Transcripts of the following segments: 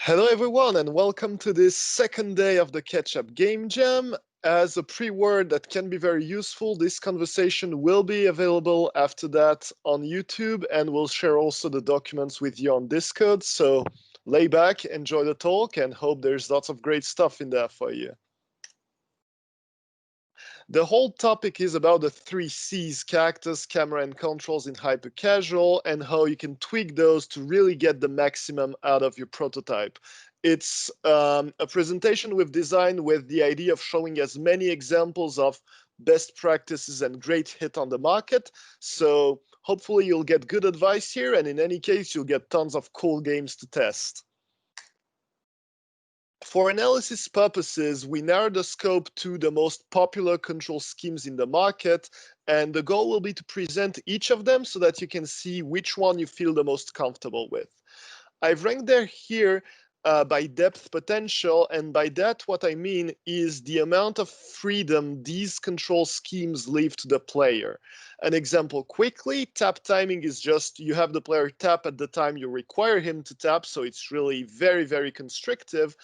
Hello everyone and welcome to this second day of the Catch-Up Game Jam. As a pre-word that can be very useful, this conversation will be available after that on YouTube, and we'll share also the documents with you on Discord. So lay back, enjoy the talk, and hope there's lots of great stuff in there for you. The whole topic is about the 3Cs: characters, camera, and controls in hyper casual, and how you can tweak those to really get the maximum out of your prototype. It's a presentation we've designed with the idea of showing as many examples of best practices and great hit on the market. So hopefully you'll get good advice here, and in any case, you'll get tons of cool games to test. For analysis purposes, we narrowed the scope to the most popular control schemes in the market, and the goal will be to present each of them so that you can see which one you feel the most comfortable with. I've ranked them here by depth potential, and by that what I mean is the amount of freedom these control schemes leave to the player. An example quickly: tap timing is just you have the player tap at the time you require him to tap, so it's really very, very constrictive.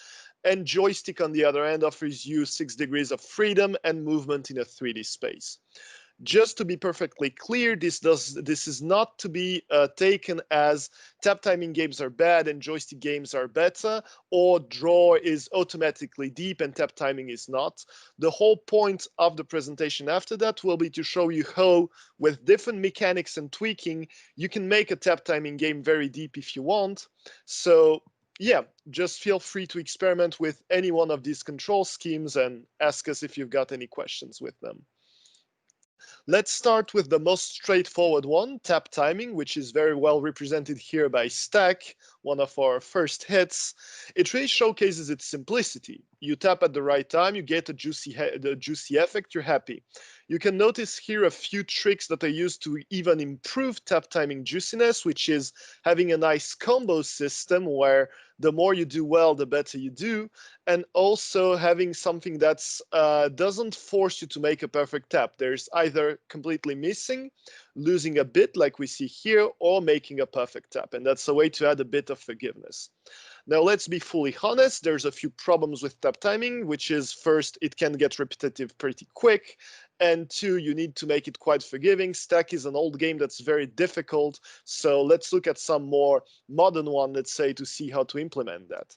And joystick, on the other hand, offers you 6 degrees of freedom and movement in a 3D space. Just to be perfectly clear, this is not to be taken as tap timing games are bad and joystick games are better, or draw is automatically deep and tap timing is not. The whole point of the presentation after that will be to show you how, with different mechanics and tweaking, you can make a tap timing game very deep if you want. So yeah, just feel free to experiment with any one of these control schemes and ask us if you've got any questions with them. Let's start with the most straightforward one, tap timing, which is very well represented here by Stack, one of our first hits. It really showcases its simplicity. You tap at the right time, you get the juicy effect, you're happy. You can notice here a few tricks that I use to even improve tap timing juiciness, which is having a nice combo system where the more you do well, the better you do, and also having something that's doesn't force you to make a perfect tap. There's either completely missing, losing a bit like we see here, or making a perfect tap, and that's a way to add a bit of forgiveness. Now, let's be fully honest, there's a few problems with tap timing, which is, first, it can get repetitive pretty quick, and two, you need to make it quite forgiving. Stack is an old game that's very difficult, so let's look at some more modern one, let's say, to see how to implement that.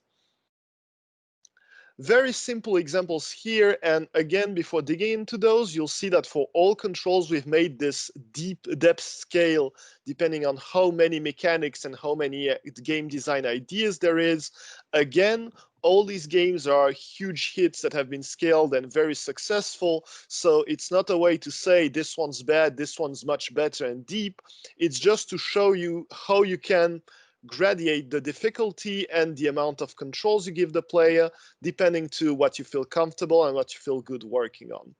Very simple examples here, and again, before digging into those, you'll see that for all controls, we've made this deep depth scale depending on how many mechanics and how many game design ideas there is. Again, all these games are huge hits that have been scaled and very successful, so it's not a way to say this one's bad, this one's much better and deep. It's just to show you how you can gradiate the difficulty and the amount of controls you give the player, depending to what you feel comfortable and what you feel good working on.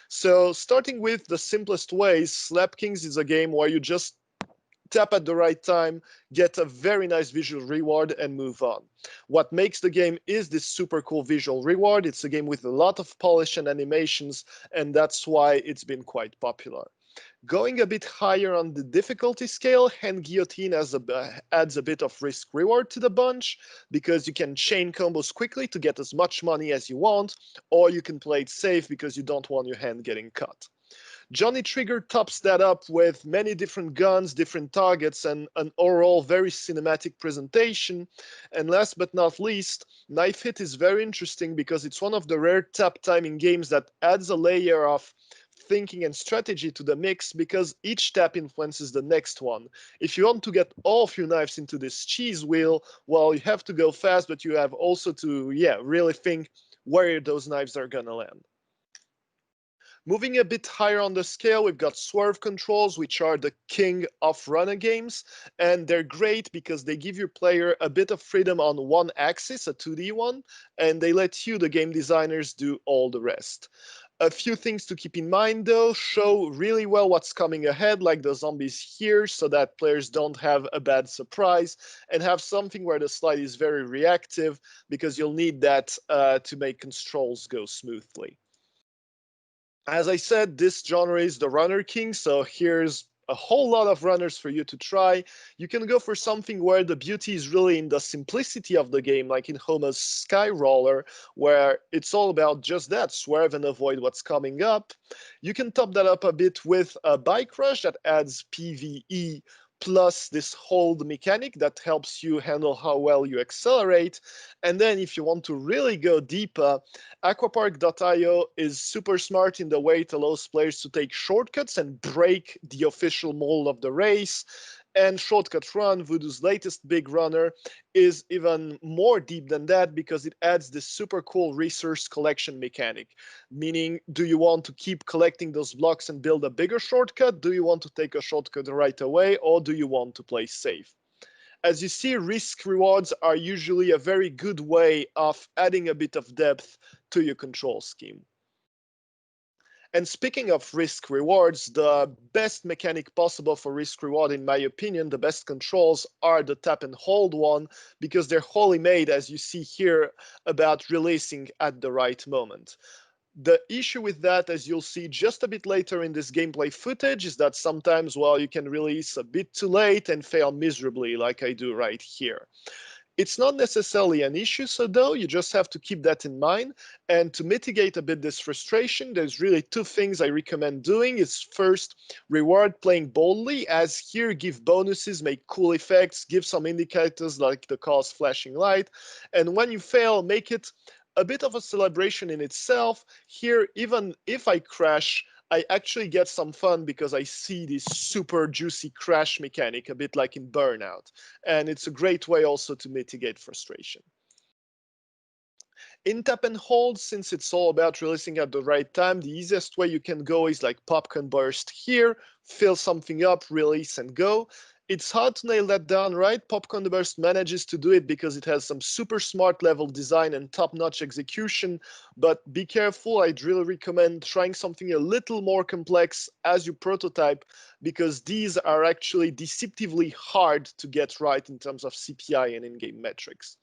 So starting with the simplest ways, Slap Kings is a game where you just tap at the right time, get a very nice visual reward, and move on. What makes the game is this super cool visual reward. It's a game with a lot of polish and animations, and that's why it's been quite popular. Going a bit higher on the difficulty scale, Hand Guillotine adds a bit of risk reward to the bunch, because you can chain combos quickly to get as much money as you want, or you can play it safe because you don't want your hand getting cut. Johnny Trigger tops that up with many different guns, different targets, and an overall very cinematic presentation. And last but not least, Knife Hit is very interesting because it's one of the rare tap timing games that adds a layer of thinking and strategy to the mix, because each tap influences the next one. If you want to get all of your knives into this cheese wheel, well, you have to go fast, but you have also to, really think where those knives are gonna land. Moving a bit higher on the scale, we've got swerve controls, which are the king of runner games, and they're great because they give your player a bit of freedom on one axis, a 2D one, and they let you, the game designers, do all the rest. A few things to keep in mind though: show really well what's coming ahead, like the zombies here, so that players don't have a bad surprise, and have something where the slide is very reactive, because you'll need that to make controls go smoothly. As I said, this genre is the runner king, so here's a whole lot of runners for you to try. You can go for something where the beauty is really in the simplicity of the game, like in Homa's Sky Roller, where it's all about just that, swerve and avoid what's coming up. You can top that up a bit with a Bike Rush that adds PvE plus this hold mechanic that helps you handle how well you accelerate. And then if you want to really go deeper, aquapark.io is super smart in the way it allows players to take shortcuts and break the official mold of the race. And Shortcut Run, Voodoo's latest big runner, is even more deep than that because it adds this super cool resource collection mechanic. Meaning, do you want to keep collecting those blocks and build a bigger shortcut? Do you want to take a shortcut right away? Or do you want to play safe? As you see, risk rewards are usually a very good way of adding a bit of depth to your control scheme. And speaking of risk rewards, the best mechanic possible for risk reward, in my opinion, the best controls are the tap and hold one, because they're wholly made, as you see here, about releasing at the right moment. The issue with that, as you'll see just a bit later in this gameplay footage, is that sometimes, well, you can release a bit too late and fail miserably, like I do right here. It's not necessarily an issue, so though, you just have to keep that in mind. And to mitigate a bit this frustration, there's really two things I recommend doing. Is first, reward playing boldly, as here give bonuses, make cool effects, give some indicators like the car's flashing light. And when you fail, make it a bit of a celebration in itself. Here, even if I crash, I actually get some fun because I see this super juicy crash mechanic, a bit like in Burnout. And it's a great way also to mitigate frustration. In tap and hold, since it's all about releasing at the right time, the easiest way you can go is like popcorn burst here, fill something up, release and go. It's hard to nail that down, right? Popcorn Burst manages to do it because it has some super smart level design and top-notch execution, but be careful. I'd really recommend trying something a little more complex as you prototype, because these are actually deceptively hard to get right in terms of CPI and in-game metrics.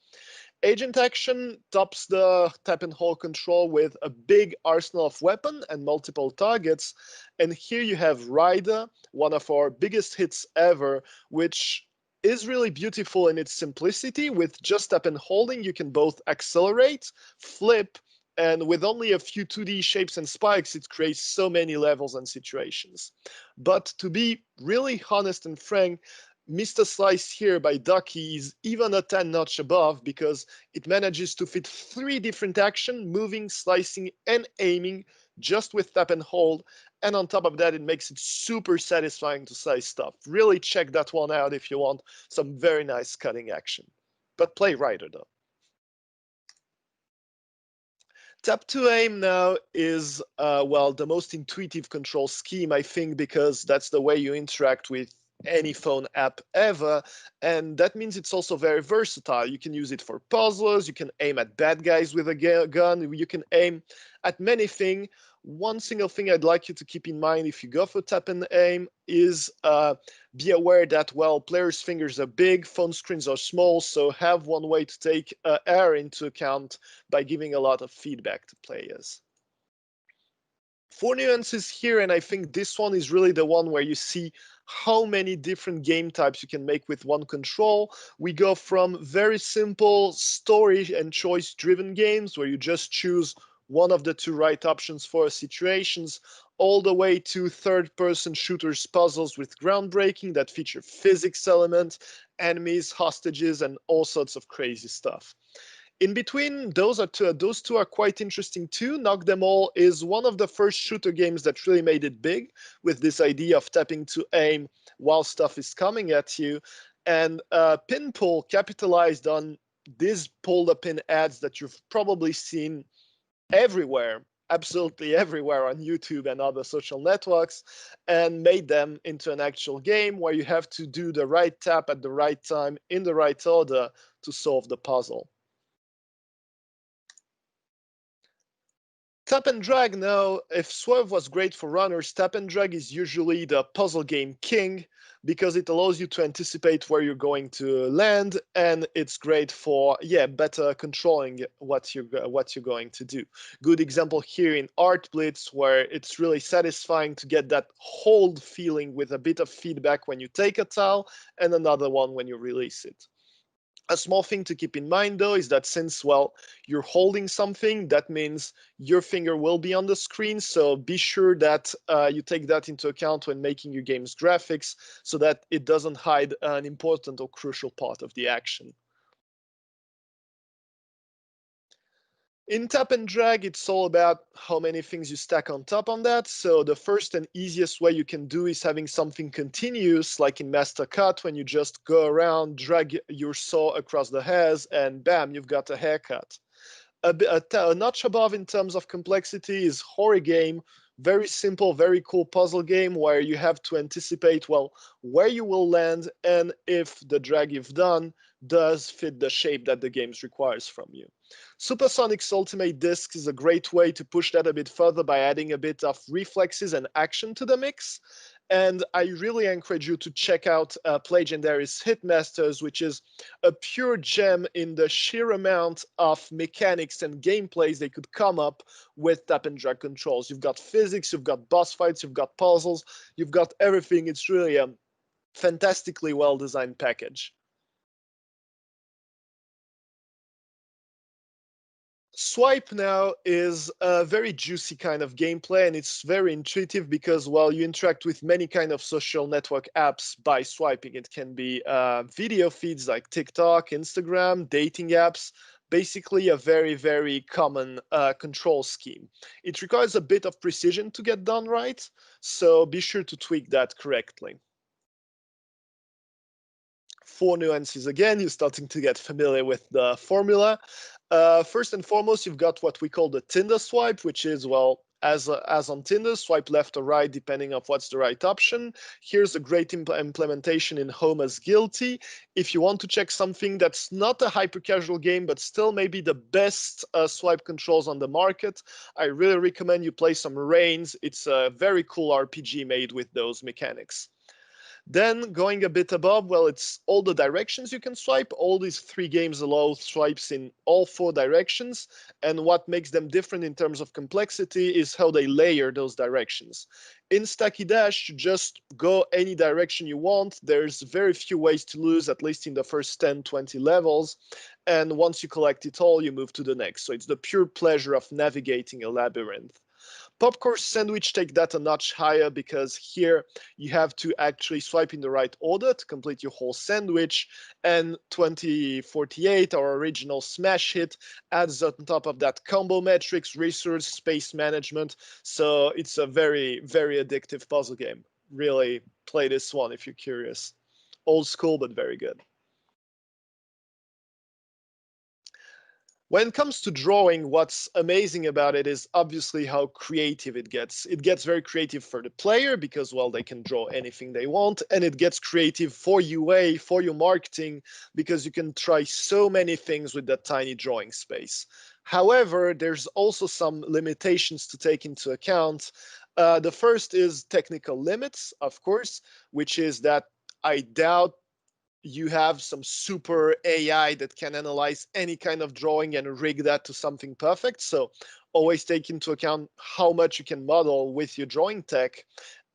Agent Action tops the tap and hold control with a big arsenal of weapon and multiple targets. And here you have Rider, one of our biggest hits ever, which is really beautiful in its simplicity. With just tap and holding, you can both accelerate, flip, and with only a few 2D shapes and spikes, it creates so many levels and situations. But to be really honest and frank, Mr. Slice here by Ducky is even a 10 notch above, because it manages to fit 3 different actions: moving, slicing, and aiming, just with tap and hold. And on top of that, it makes it super satisfying to slice stuff. Really check that one out if you want some very nice cutting action. But play Rider though. Tap to aim now is, well, the most intuitive control scheme, I think, because that's the way you interact with any phone app ever. And that means it's also very versatile. You can use it for puzzles, you can aim at bad guys with a gun, you can aim at many things. One single thing I'd like you to keep in mind if you go for tap and aim is be aware that, well, players' fingers are big, phone screens are small, so have one way to take air into account by giving a lot of feedback to players. 4 nuances here, and I think this one is really the one where you see how many different game types you can make with one control. We go from very simple story and choice driven games where you just choose one of the 2 right options for situations, all the way to third-person shooters puzzles with groundbreaking that feature physics elements, enemies, hostages, and all sorts of crazy stuff. In between, those two are quite interesting too. Knock Them All is one of the first shooter games that really made it big, with this idea of tapping to aim while stuff is coming at you. And Pinpull capitalized on these pull-the-pin ads that you've probably seen everywhere, absolutely everywhere on YouTube and other social networks, and made them into an actual game where you have to do the right tap at the right time in the right order to solve the puzzle. Tap and drag now, if Swerve was great for runners, tap and drag is usually the puzzle game king because it allows you to anticipate where you're going to land, and it's great for better controlling what you're going to do. Good example here in Art Blitz, where it's really satisfying to get that hold feeling with a bit of feedback when you take a tile and another one when you release it. A small thing to keep in mind, though, is that since, well, you're holding something, that means your finger will be on the screen. So be sure that you take that into account when making your game's graphics so that it doesn't hide an important or crucial part of the action. In tap and drag, it's all about how many things you stack on top on that. So the first and easiest way you can do is having something continuous, like in Master Cut, when you just go around, drag your saw across the hairs, and bam, you've got a haircut. A notch above in terms of complexity is Horror Game. Very simple, very cool puzzle game where you have to anticipate, well, where you will land and if the drag you've done does fit the shape that the game requires from you. Supersonic's Ultimate Disc is a great way to push that a bit further by adding a bit of reflexes and action to the mix. And I really encourage you to check out Legendary's Hitmasters, which is a pure gem in the sheer amount of mechanics and gameplays they could come up with tap and drag controls. You've got physics, you've got boss fights, you've got puzzles, you've got everything. It's really a fantastically well-designed package. Swipe now is a very juicy kind of gameplay, and it's very intuitive because, well, you interact with many kind of social network apps by swiping. It can be video feeds like TikTok, Instagram, dating apps, basically a very, very common control scheme. It requires a bit of precision to get done right, so be sure to tweak that correctly. Four nuances again, you're starting to get familiar with the formula. First and foremost, you've got what we call the Tinder swipe, which is, well, as on Tinder, swipe left or right depending on what's the right option. Here's a great implementation in Home as Guilty. If you want to check something that's not a hyper casual game, but still maybe the best swipe controls on the market, I really recommend you play some Reigns. It's a very cool RPG made with those mechanics. Then going a bit above, well, it's all the directions you can swipe. All these three games allow swipes in all four directions. And what makes them different in terms of complexity is how they layer those directions. In Stacky Dash, you just go any direction you want. There's very few ways to lose, at least in the first 10, 20 levels. And once you collect it all, you move to the next. So it's the pure pleasure of navigating a labyrinth. Popcorn Sandwich take that a notch higher because here you have to actually swipe in the right order to complete your whole sandwich. And 2048, our original smash hit, adds on top of that combo metrics, resource, space management. So it's a very, very addictive puzzle game. Really play this one if you're curious. Old school, but very good. When it comes to drawing, what's amazing about it is obviously how creative it gets. It gets very creative for the player because, well, they can draw anything they want, and it gets creative for UA, for your marketing, because you can try so many things with that tiny drawing space. However, there's also some limitations to take into account. The first is technical limits, of course, which is that I doubt you have some super AI that can analyze any kind of drawing and rig that to something perfect. So always take into account how much you can model with your drawing tech.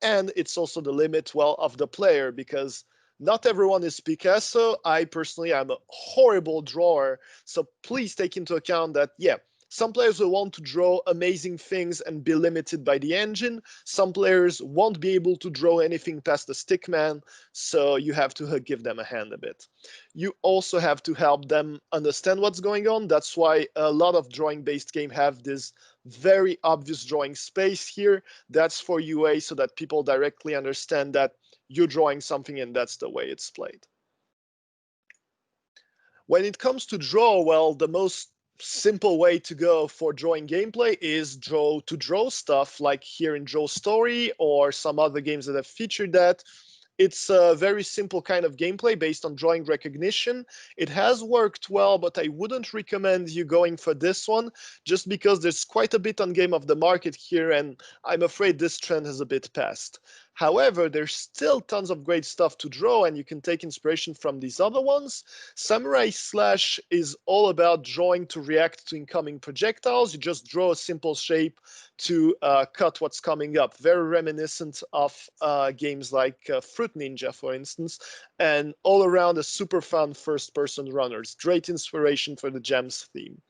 And it's also the limit, well, of the player, because not everyone is Picasso. I personally am a horrible drawer. So please take into account that, yeah, some players will want to draw amazing things and be limited by the engine. Some players won't be able to draw anything past the stickman, so you have to give them a hand a bit. You also have to help them understand what's going on. That's why a lot of drawing-based games have this very obvious drawing space here. That's for UA so that people directly understand that you're drawing something and that's the way it's played. When it comes to draw, well, the most simple way to go for drawing gameplay is draw stuff like here in Draw Story or some other games that have featured that. It's a very simple kind of gameplay based on drawing recognition. It has worked well, but I wouldn't recommend you going for this one just because there's quite a bit on Game of the Market here, and I'm afraid this trend has a bit passed. However, there's still tons of great stuff to draw, and you can take inspiration from these other ones. Samurai Slash is all about drawing to react to incoming projectiles. You just draw a simple shape to cut what's coming up. Very reminiscent of games like Fruit Ninja, for instance, and all around a super fun first-person runners. Great inspiration for the Gems theme.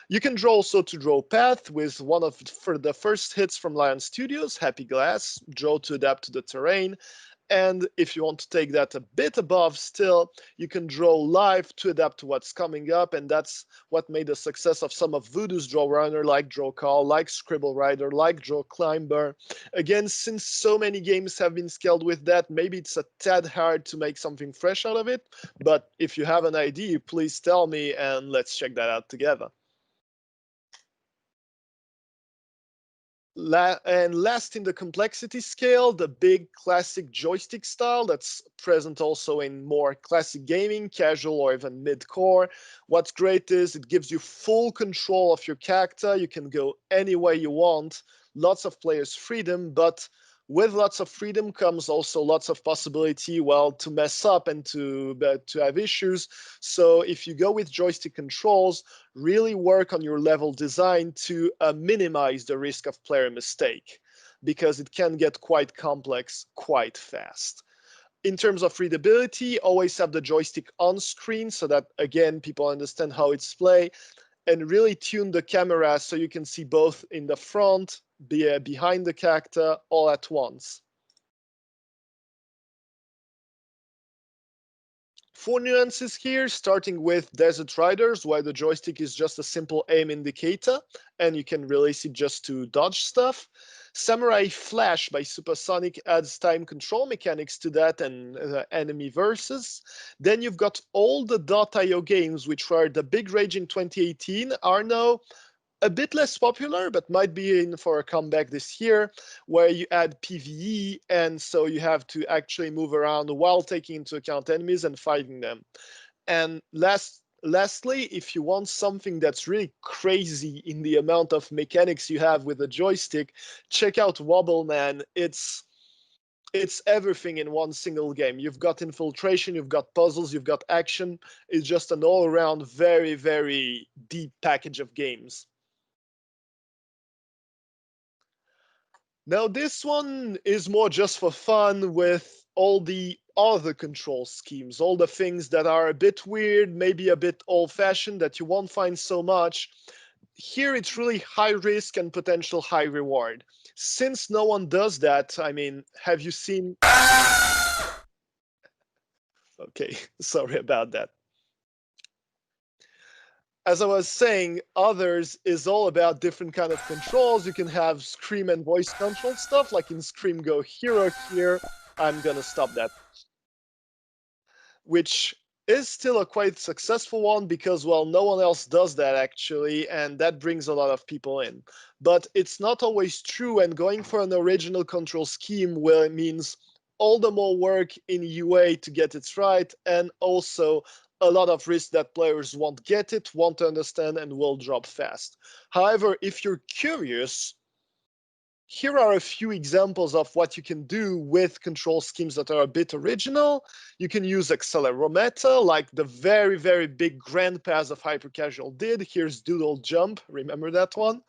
You can draw also to draw path with one of for the first hits from Lion Studios, Happy Glass, draw to adapt to the terrain. And if you want to take that a bit above still, you can draw live to adapt to what's coming up. And that's what made the success of some of Voodoo's Draw Runner, like Draw Call, like Scribble Rider, like Draw Climber. Again, since so many games have been scaled with that, maybe it's a tad hard to make something fresh out of it. But if you have an idea, please tell me and let's check that out together. And last in the complexity scale, the big classic joystick style that's present also in more classic gaming, casual or even mid-core. What's great is it gives you full control of your character. You can go any way you want, lots of players' freedom, but with lots of freedom comes also lots of possibility, well, to mess up and to have issues. So if you go with joystick controls, really work on your level design to minimize the risk of player mistake, because it can get quite complex quite fast. In terms of readability, always have the joystick on screen so that, again, people understand how it's played, and really tune the camera so you can see both in the front, behind the character, all at once. 4 nuances here, starting with Desert Riders, where the joystick is just a simple aim indicator, and you can release it just to dodge stuff. Samurai Flash by Supersonic adds time control mechanics to that and enemy versus. Then you've got all the .io games, which were the big rage in 2018, are now a bit less popular, but might be in for a comeback this year, where you add PvE, and so you have to actually move around while taking into account enemies and fighting them. And lastly, if you want something that's really crazy in the amount of mechanics you have with the joystick, check out Wobbleman. It's everything in one single game. You've got infiltration, you've got puzzles, you've got action. It's just an all-around very, very deep package of games. Now this one is more just for fun with all the other control schemes, all the things that are a bit weird, maybe a bit old-fashioned that you won't find so much. Here it's really high risk and potential high reward. Since no one does that, I mean, have you seen... Okay, sorry about that. As I was saying, others is all about different kind of controls. You can have scream and voice control stuff, like in Scream Go Hero here. I'm gonna stop that. Which is still a quite successful one because, well, no one else does that actually, and that brings a lot of people in. But it's not always true, and going for an original control scheme means all the more work in UA to get it right, and also a lot of risk that players won't get it, won't understand, and will drop fast. However, if you're curious, here are a few examples of what you can do with control schemes that are a bit original. You can use accelerometer, like the very, very big grandpas of hypercasual did. Here's Doodle Jump, remember that one?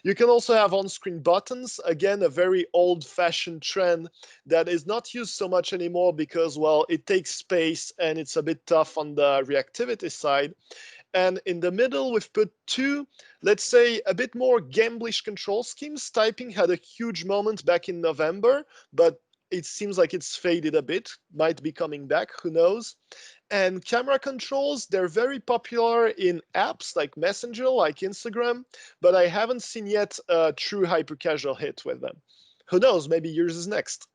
You can also have on-screen buttons, again, a very old-fashioned trend that is not used so much anymore because, well, it takes space and it's a bit tough on the reactivity side. And in the middle, we've put two, let's say, a bit more gamblish control schemes. Typing had a huge moment back in November, but it seems like it's faded a bit, might be coming back, who knows. And camera controls, they're very popular in apps like Messenger, like Instagram, but I haven't seen yet a true hyper-casual hit with them. Who knows, maybe yours is next.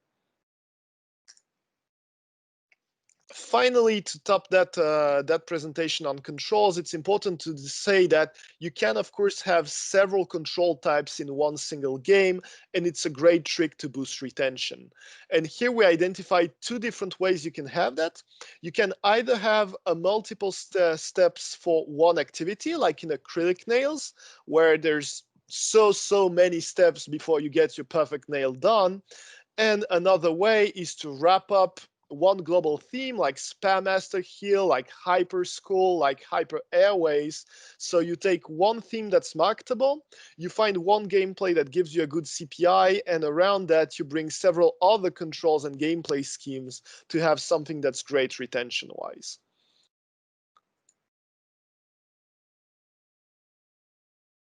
Finally, to top that presentation on controls, it's important to say that you can, of course, have several control types in one single game, and it's a great trick to boost retention. And here we identify two different ways you can have that. You can either have a multiple steps for one activity, like in acrylic nails, where there's so many steps before you get your perfect nail done. And another way is to wrap up one global theme like Spam Master Heal, like Hyper School, like Hyper Airways. So you take one theme that's marketable, you find one gameplay that gives you a good CPI, and around that you bring several other controls and gameplay schemes to have something that's great retention-wise.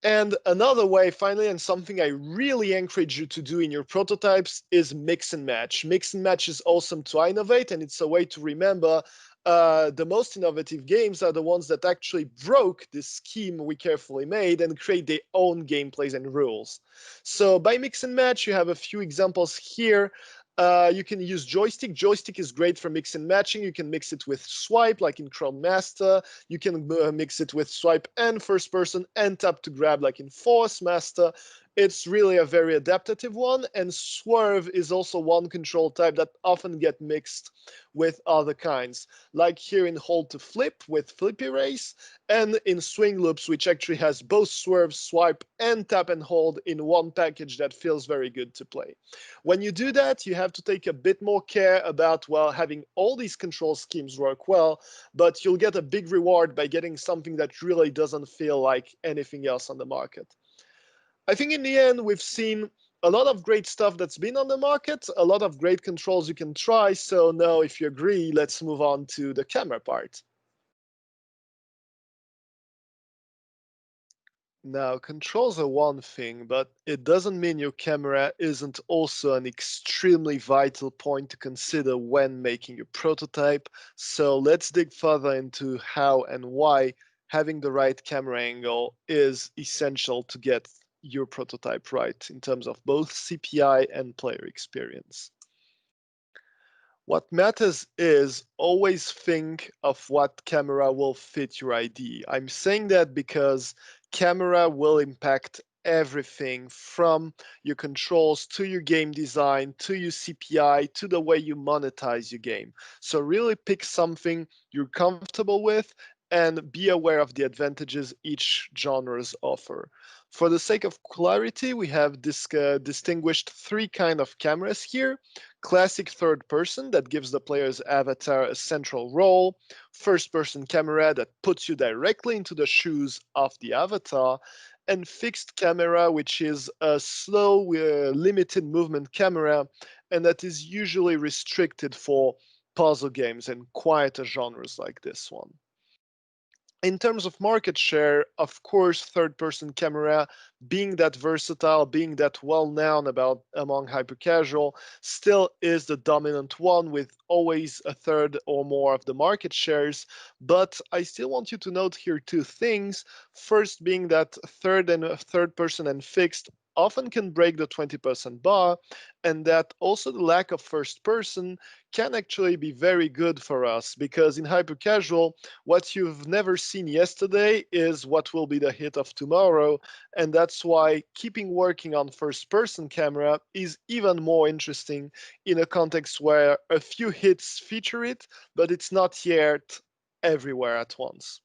And another way, finally, and something I really encourage you to do in your prototypes is mix and match. Mix and match is awesome to innovate, and it's a way to remember the most innovative games are the ones that actually broke this scheme we carefully made and create their own gameplays and rules. So by mix and match, you have a few examples here. You can use joystick. Joystick is great for mix and matching. You can mix it with swipe, like in Chrome Master. You can mix it with swipe and first person and tap to grab, like in Force Master. It's really a very adaptive one. And swerve is also one control type that often get mixed with other kinds, like here in hold to flip with flippy race, and in swing loops, which actually has both swerve, swipe, and tap and hold in one package that feels very good to play. When you do that, you have to take a bit more care about, well, having all these control schemes work well, but you'll get a big reward by getting something that really doesn't feel like anything else on the market. I think in the end, we've seen a lot of great stuff that's been on the market, a lot of great controls you can try. So now, if you agree, let's move on to the camera part. Now, controls are one thing, but it doesn't mean your camera isn't also an extremely vital point to consider when making your prototype. So let's dig further into how and why having the right camera angle is essential to get your prototype right in terms of both CPI and player experience. What matters is always think of what camera will fit your ID. I'm saying that because camera will impact everything from your controls to your game design to your CPI to the way you monetize your game. So really pick something you're comfortable with and be aware of the advantages each genres offer. For the sake of clarity, we have distinguished three kind of cameras here. Classic third person that gives the player's avatar a central role, first person camera that puts you directly into the shoes of the avatar, and fixed camera, which is a slow, limited movement camera, and that is usually restricted for puzzle games and quieter genres like this one. In terms of market share, of course, third-person camera, being that versatile, being that well-known about among hyper-casual, still is the dominant one with always a third or more of the market shares. But I still want you to note here two things. First being that third person and fixed often can break the 20% bar, and that also the lack of first person can actually be very good for us, because in hyper casual, what you've never seen yesterday is what will be the hit of tomorrow. And that's why keeping working on first person camera is even more interesting in a context where a few hits feature it, but it's not yet everywhere at once.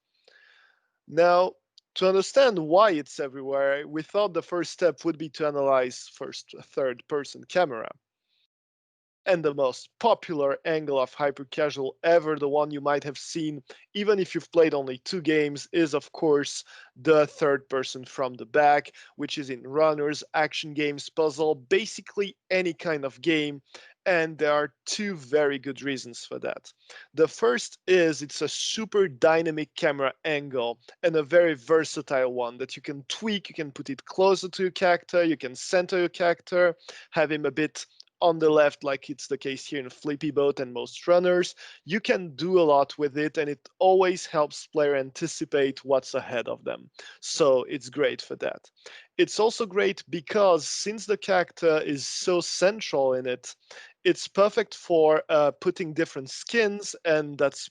Now, to understand why it's everywhere, we thought the first step would be to analyze first third person camera. And the most popular angle of hyper casual ever, the one you might have seen even if you've played only 2 games, is of course the third person from the back, which is in runners, action games, puzzle, basically any kind of game. And there are two very good reasons for that. The first is it's a super dynamic camera angle and a very versatile one that you can tweak. You can put it closer to your character, you can center your character, have him a bit on the left, like it's the case here in Flippy Boat and most runners. You can do a lot with it, and it always helps player anticipate what's ahead of them. So it's great for that. It's also great because since the character is so central in it, it's perfect for putting different skins, and that's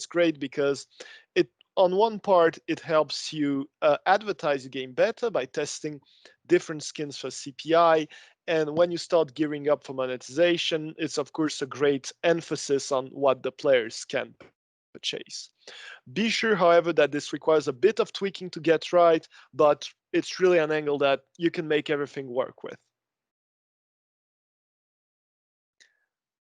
great because it on one part it helps you advertise your game better by testing different skins for CPI. And when you start gearing up for monetization, it's of course a great emphasis on what the players can purchase. Be sure, however, that this requires a bit of tweaking to get right, but it's really an angle that you can make everything work with.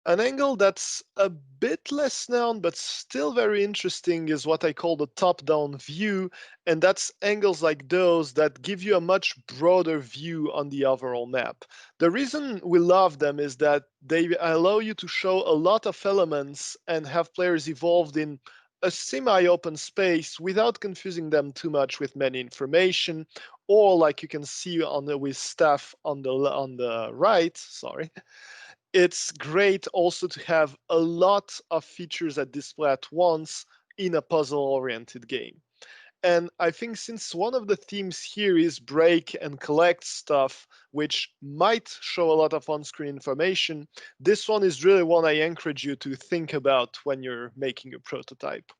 An angle that's a bit less known but still very interesting is what I call the top-down view, and that's angles like those that give you a much broader view on the overall map. The reason we love them is that they allow you to show a lot of elements and have players evolved in a semi-open space without confusing them too much with many information, or like you can see with staff on the right, sorry. It's great also to have a lot of features that display at once in a puzzle-oriented game. And I think since one of the themes here is break and collect stuff, which might show a lot of on-screen information, this one is really one I encourage you to think about when you're making a prototype.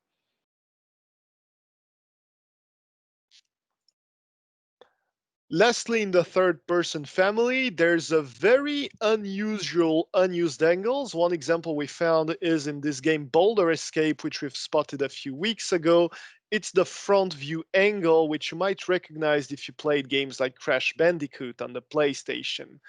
Lastly, in the third person family, there's a very unusual unused angles. One example we found is in this game Boulder Escape, which we've spotted a few weeks ago. It's the front view angle, which you might recognize if you played games like Crash Bandicoot on the PlayStation.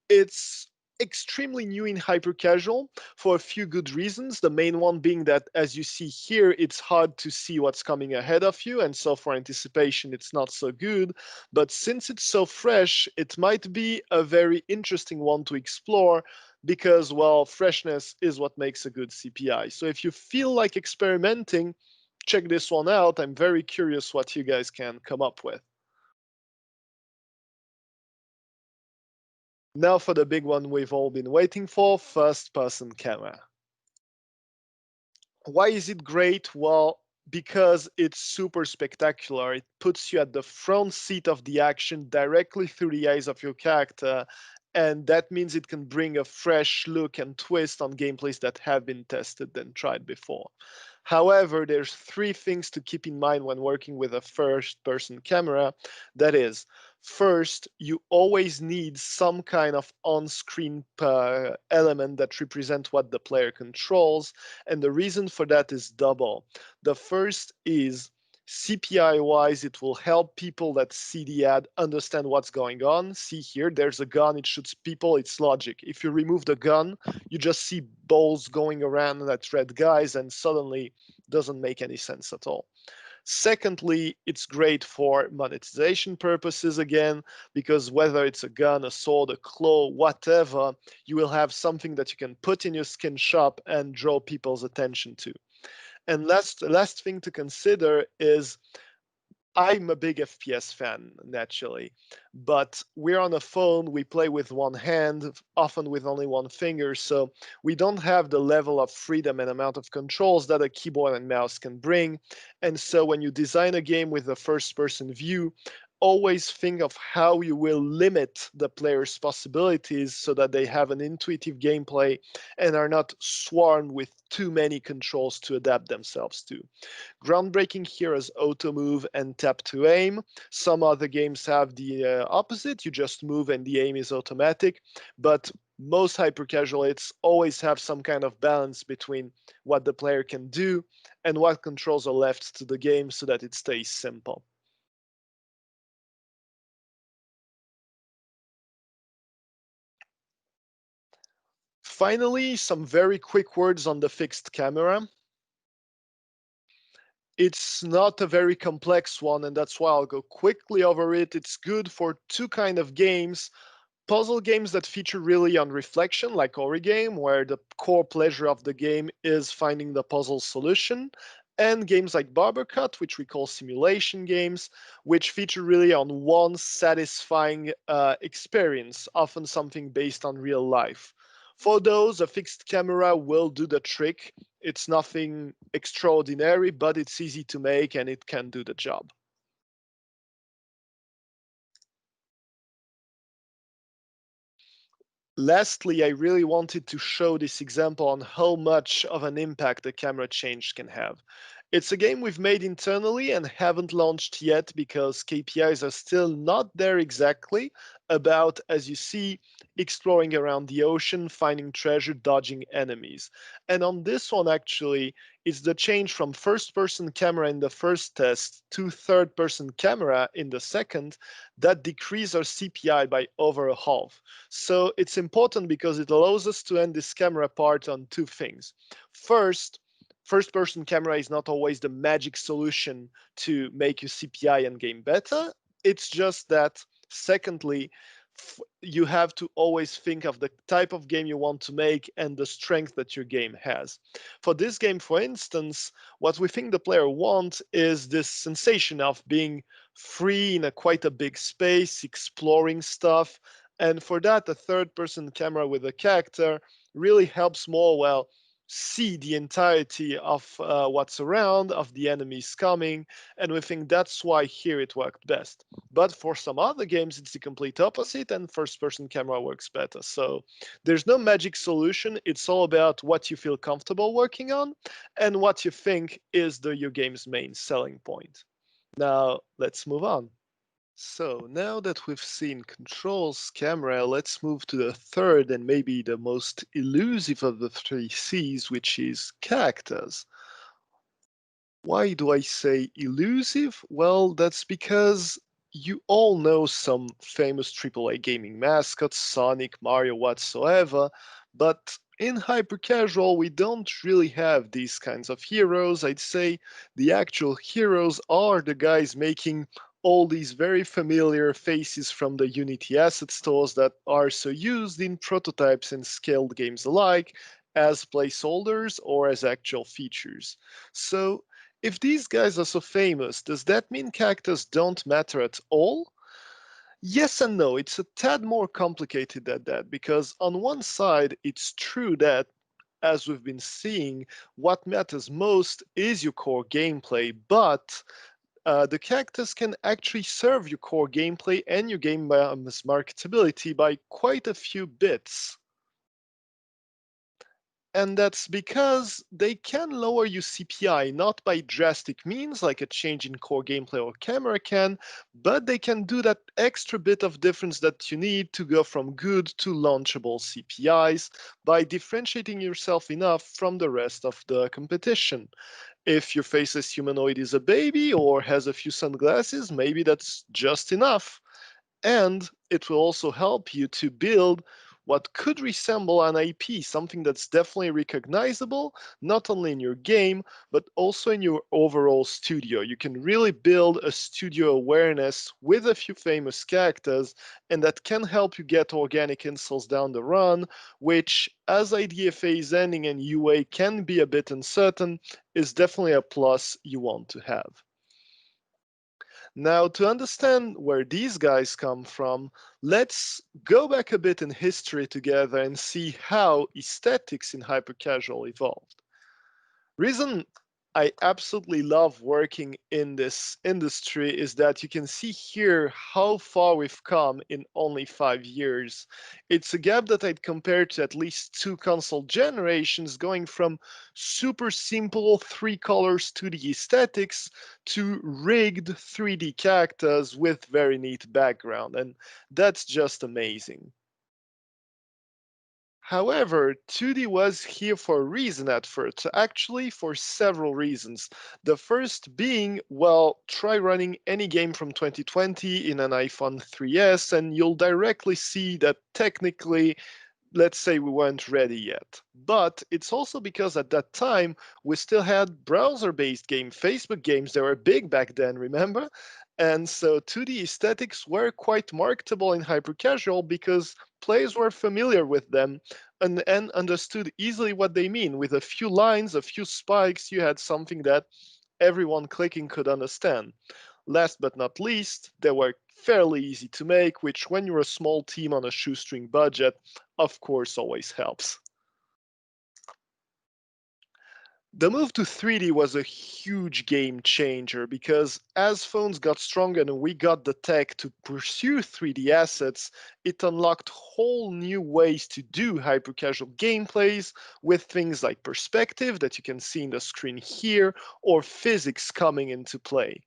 It's extremely new in hyper casual for a few good reasons. The main one being that, as you see here, it's hard to see what's coming ahead of you, and so for anticipation, it's not so good. But since it's so fresh, it might be a very interesting one to explore because, well, freshness is what makes a good CPI. So if you feel like experimenting, check this one out. I'm very curious what you guys can come up with. Now for the big one we've all been waiting for, first-person camera. Why is it great? Well, because it's super spectacular. It puts you at the front seat of the action directly through the eyes of your character, and that means it can bring a fresh look and twist on gameplays that have been tested and tried before. However, there's three things to keep in mind when working with a first-person camera. That is, first, you always need some kind of on-screen element that represent what the player controls, and the reason for that is double. The first is CPI-wise, it will help people that see the ad understand what's going on. See here, there's a gun, it shoots people, it's logic. If you remove the gun, you just see balls going around at red guys, and suddenly doesn't make any sense at all. Secondly, it's great for monetization purposes again, because whether it's a gun, a sword, a claw, whatever, you will have something that you can put in your skin shop and draw people's attention to. And last thing to consider is I'm a big FPS fan, naturally, but we're on a phone, we play with one hand, often with only one finger, so we don't have the level of freedom and amount of controls that a keyboard and mouse can bring. And so when you design a game with a first-person view, always think of how you will limit the player's possibilities so that they have an intuitive gameplay and are not swarmed with too many controls to adapt themselves to. Groundbreaking here is auto move and tap to aim. Some other games have the opposite. You just move and the aim is automatic. But most hyper casual hits always have some kind of balance between what the player can do and what controls are left to the game so that it stays simple. Finally, some very quick words on the fixed camera. It's not a very complex one, and that's why I'll go quickly over it. It's good for two kind of games. Puzzle games that feature really on reflection, like Origame, where the core pleasure of the game is finding the puzzle solution, and games like Barbercut, which we call simulation games, which feature really on one satisfying experience, often something based on real life. For those, a fixed camera will do the trick. It's nothing extraordinary, but it's easy to make and it can do the job. Lastly, I really wanted to show this example on how much of an impact the camera change can have. It's a game we've made internally and haven't launched yet because KPIs are still not there exactly about, as you see, exploring around the ocean, finding treasure, dodging enemies. And on this one, actually, it's the change from first-person camera in the first test to third-person camera in the second that decrease our CPI by over a half. So it's important because it allows us to end this camera part on two things. First person camera is not always the magic solution to make your CPI and game better. It's just that, secondly, you have to always think of the type of game you want to make and the strength that your game has. For this game, for instance, what we think the player wants is this sensation of being free in quite a big space, exploring stuff. And for that, a third person camera with a character really helps more, well, see the entirety of what's around, of the enemies coming, and we think that's why here it worked best. But for some other games, it's the complete opposite, and first-person camera works better. So there's no magic solution. It's all about what you feel comfortable working on and what you think is your game's main selling point. Now, let's move on. So now that we've seen controls, camera, let's move to the third and maybe the most elusive of the three C's, which is characters. Why do I say elusive? Well, that's because you all know some famous AAA gaming mascots, Sonic, Mario, whatsoever, but in hyper-casual, we don't really have these kinds of heroes. I'd say the actual heroes are the guys making all these very familiar faces from the Unity asset stores that are so used in prototypes and scaled games alike as placeholders or as actual features. So if these guys are so famous, does that mean characters don't matter at all? Yes and no. It's a tad more complicated than that because, on one side, it's true that, as we've been seeing, what matters most is your core gameplay, but the characters can actually serve your core gameplay and your game's marketability by quite a few bits. And that's because they can lower your CPI, not by drastic means like a change in core gameplay or camera can, but they can do that extra bit of difference that you need to go from good to launchable CPIs by differentiating yourself enough from the rest of the competition. If your faceless humanoid is a baby or has a few sunglasses, maybe that's just enough. And it will also help you to build what could resemble an IP, something that's definitely recognizable, not only in your game, but also in your overall studio. You can really build a studio awareness with a few famous characters, and that can help you get organic installs down the run, which, as IDFA is ending and UA can be a bit uncertain, is definitely a plus you want to have. Now, to understand where these guys come from, let's go back a bit in history together and see how aesthetics in hypercasual evolved. Reason I absolutely love working in this industry is that you can see here how far we've come in only 5 years. It's a gap that I'd compare to at least two console generations, going from super simple three colors 2D aesthetics to rigged 3D characters with very neat background, and that's just amazing. However, 2D was here for a reason at first, actually for several reasons. The first being, well, try running any game from 2020 in an iPhone 3S and you'll directly see that technically, let's say we weren't ready yet. But it's also because at that time we still had browser-based games, Facebook games, they were big back then, remember? And so 2D aesthetics were quite marketable in hypercasual because players were familiar with them and understood easily what they mean. With a few lines, a few spikes, you had something that everyone clicking could understand. Last but not least, they were fairly easy to make, which when you're a small team on a shoestring budget, of course always helps. The move to 3D was a huge game changer because as phones got stronger and we got the tech to pursue 3D assets, it unlocked whole new ways to do hyper-casual gameplays with things like perspective that you can see in the screen here or physics coming into play.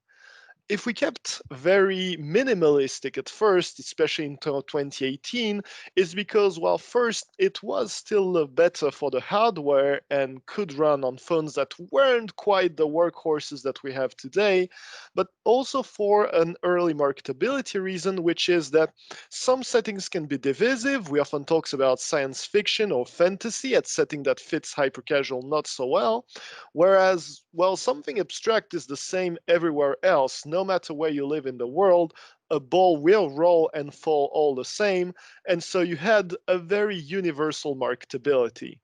If we kept very minimalistic at first, especially until 2018, is because, well, first, it was still better for the hardware and could run on phones that weren't quite the workhorses that we have today, but also for an early marketability reason, which is that some settings can be divisive. We often talk about science fiction or fantasy at setting that fits hyper casual not so well. Whereas, well, something abstract is the same everywhere else. No matter where you live in the world, a ball will roll and fall all the same. And so you had a very universal marketability.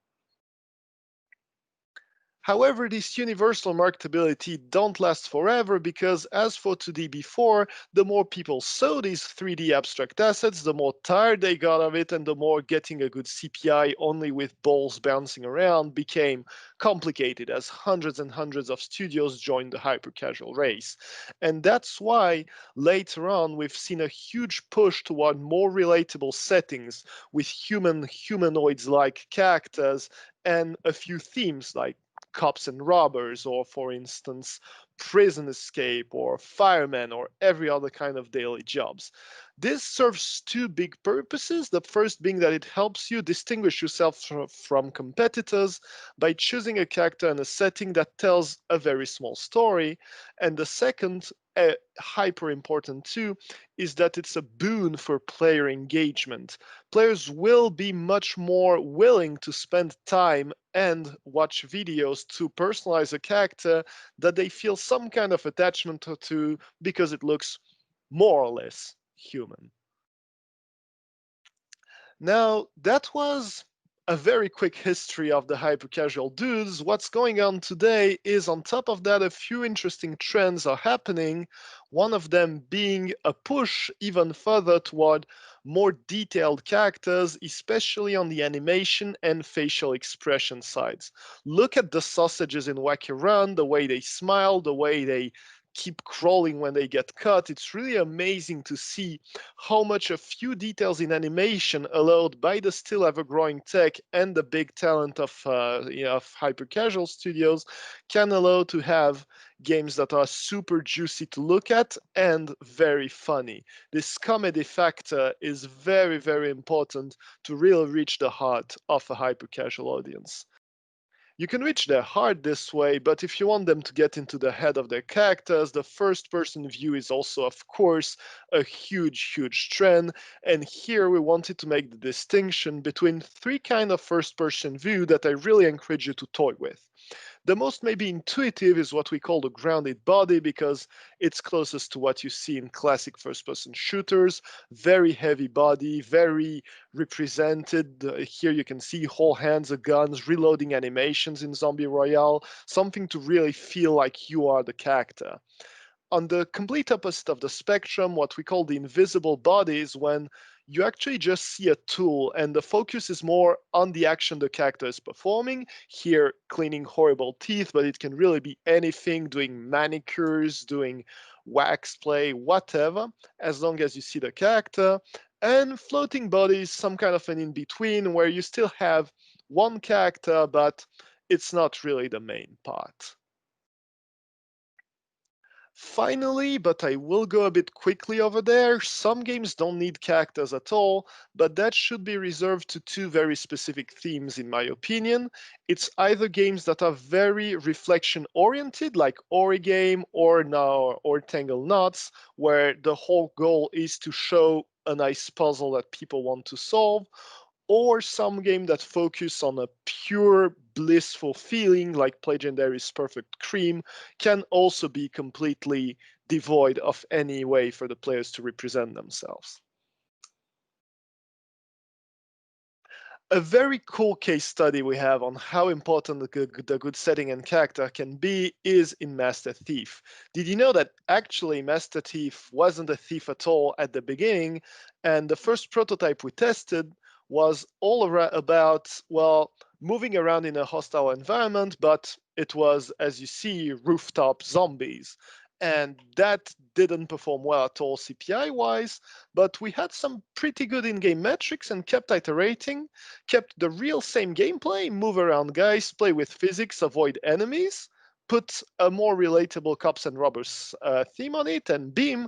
However, this universal marketability don't last forever because as for 2D before, the more people saw these 3D abstract assets, the more tired they got of it and the more getting a good CPI only with balls bouncing around became complicated as hundreds and hundreds of studios joined the hyper-casual race. And that's why later on we've seen a huge push toward more relatable settings with humanoids-like characters and a few themes like cops and robbers, or for instance, prison escape, or firemen, or every other kind of daily jobs. This serves two big purposes. The first being that it helps you distinguish yourself from competitors by choosing a character in a setting that tells a very small story. And the second, hyper important too, is that it's a boon for player engagement. Players will be much more willing to spend time and watch videos to personalize a character that they feel some kind of attachment to because it looks more or less human. Now, that was a very quick history of the hyper-casual dudes. What's going on today is, on top of that, a few interesting trends are happening. One of them being a push even further toward more detailed characters, especially on the animation and facial expression sides. Look at the sausages in Wacky Run, the way they smile, the way they keep crawling when they get cut. It's really amazing to see how much a few details in animation allowed by the still ever growing tech and the big talent of, of hyper casual studios can allow to have games that are super juicy to look at and very funny. This comedy factor is very, very important to really reach the heart of a hyper casual audience. You can reach their heart this way, but if you want them to get into the head of their characters, the first person view is also, of course, a huge, huge trend. And here we wanted to make the distinction between three kind of first person view that I really encourage you to toy with. The most maybe intuitive is what we call the grounded body because it's closest to what you see in classic first-person shooters. Very heavy body, very represented. Here you can see whole hands of guns, reloading animations in Zombie Royale, something to really feel like you are the character. On the complete opposite of the spectrum, what we call the invisible body is when you actually just see a tool and the focus is more on the action the character is performing. Here, cleaning horrible teeth, but it can really be anything, doing manicures, doing wax play, whatever, as long as you see the character. And floating body is some kind of an in-between where you still have one character, but it's not really the main part. Finally, but I will go a bit quickly over there, some games don't need characters at all, but that should be reserved to two very specific themes in my opinion. It's either games that are very reflection oriented, like Origame or now or Tangle Knots, where the whole goal is to show a nice puzzle that people want to solve, or some game that focus on a pure blissful feeling like Legendary's Perfect Cream can also be completely devoid of any way for the players to represent themselves. A very cool case study we have on how important the good setting and character can be is in Master Thief. Did you know that actually Master Thief wasn't a thief at all at the beginning, and the first prototype we tested was all about, well, moving around in a hostile environment, but it was, as you see, rooftop zombies. And that didn't perform well at all CPI wise, but we had some pretty good in game metrics and kept iterating, kept the real same gameplay, move around guys, play with physics, avoid enemies, put a more relatable cops and robbers theme on it, and beam,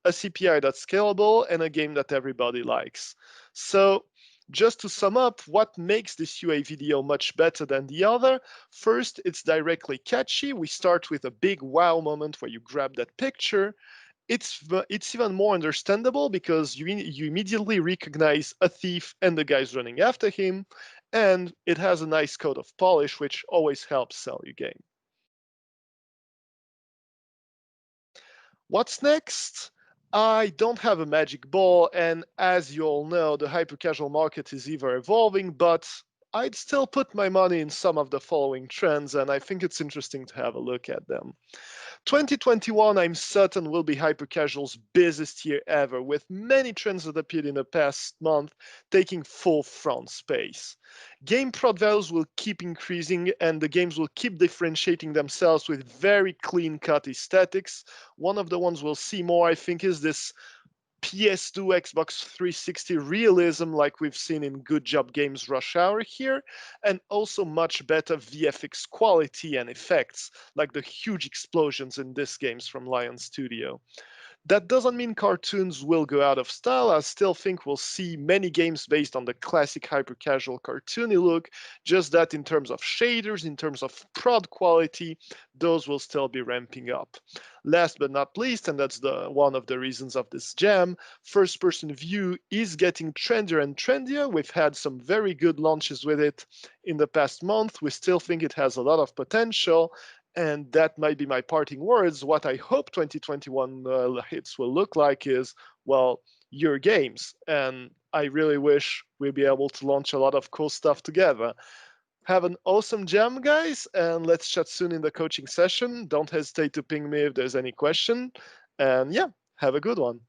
a CPI that's scalable and a game that everybody likes. So just to sum up, what makes this UA video much better than the other? First, it's directly catchy. We start with a big wow moment where you grab that picture. It's even more understandable because you immediately recognize a thief and the guys running after him, and it has a nice coat of polish, which always helps sell your game. What's next? I don't have a magic ball, and as you all know, the hyper casual market is ever evolving, but I'd still put my money in some of the following trends, and I think it's interesting to have a look at them. 2021, I'm certain, will be hypercasual's busiest year ever, with many trends that appeared in the past month taking full front space. Game prod values will keep increasing, and the games will keep differentiating themselves with very clean cut aesthetics. One of the ones we'll see more, I think, is this PS2, Xbox 360 realism like we've seen in Good Job Games Rush Hour here, and also much better VFX quality and effects, like the huge explosions in these games from Lion Studio. That doesn't mean cartoons will go out of style. I still think we'll see many games based on the classic hyper casual cartoony look, just that in terms of shaders, in terms of prod quality, those will still be ramping up. Last but not least, and that's the one of the reasons of this jam, first person view is getting trendier and trendier. We've had some very good launches with it in the past month. We still think it has a lot of potential, and that might be my parting words. What I hope 2021 hits will look like is, well, your games. And I really wish we'll be able to launch a lot of cool stuff together. Have an awesome jam, guys, and let's chat soon in the coaching session. Don't hesitate to ping me if there's any question. And yeah, have a good one.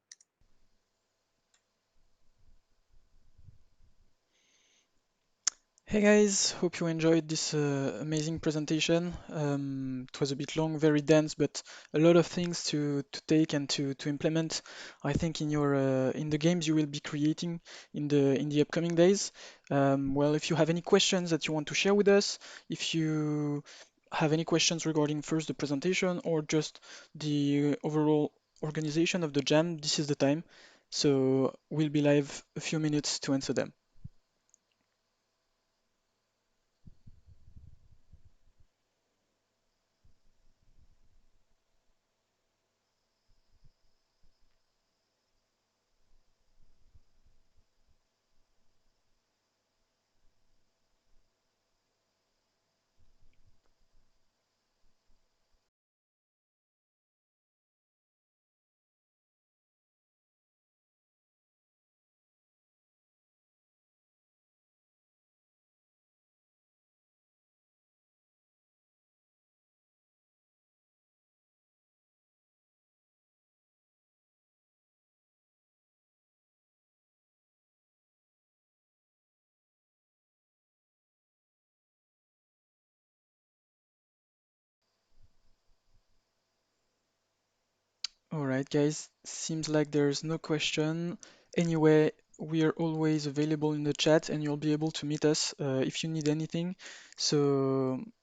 Hey guys, hope you enjoyed this amazing presentation. It was a bit long, very dense, but a lot of things to take and to implement, I think, in your in the games you will be creating in the upcoming days. Well, if you have any questions that you want to share with us, if you have any questions regarding first the presentation or just the overall organization of the jam, this is the time. So we'll be live a few minutes to answer them. All right, guys. Seems like there's no question. Anyway, we are always available in the chat and you'll be able to meet us if you need anything. So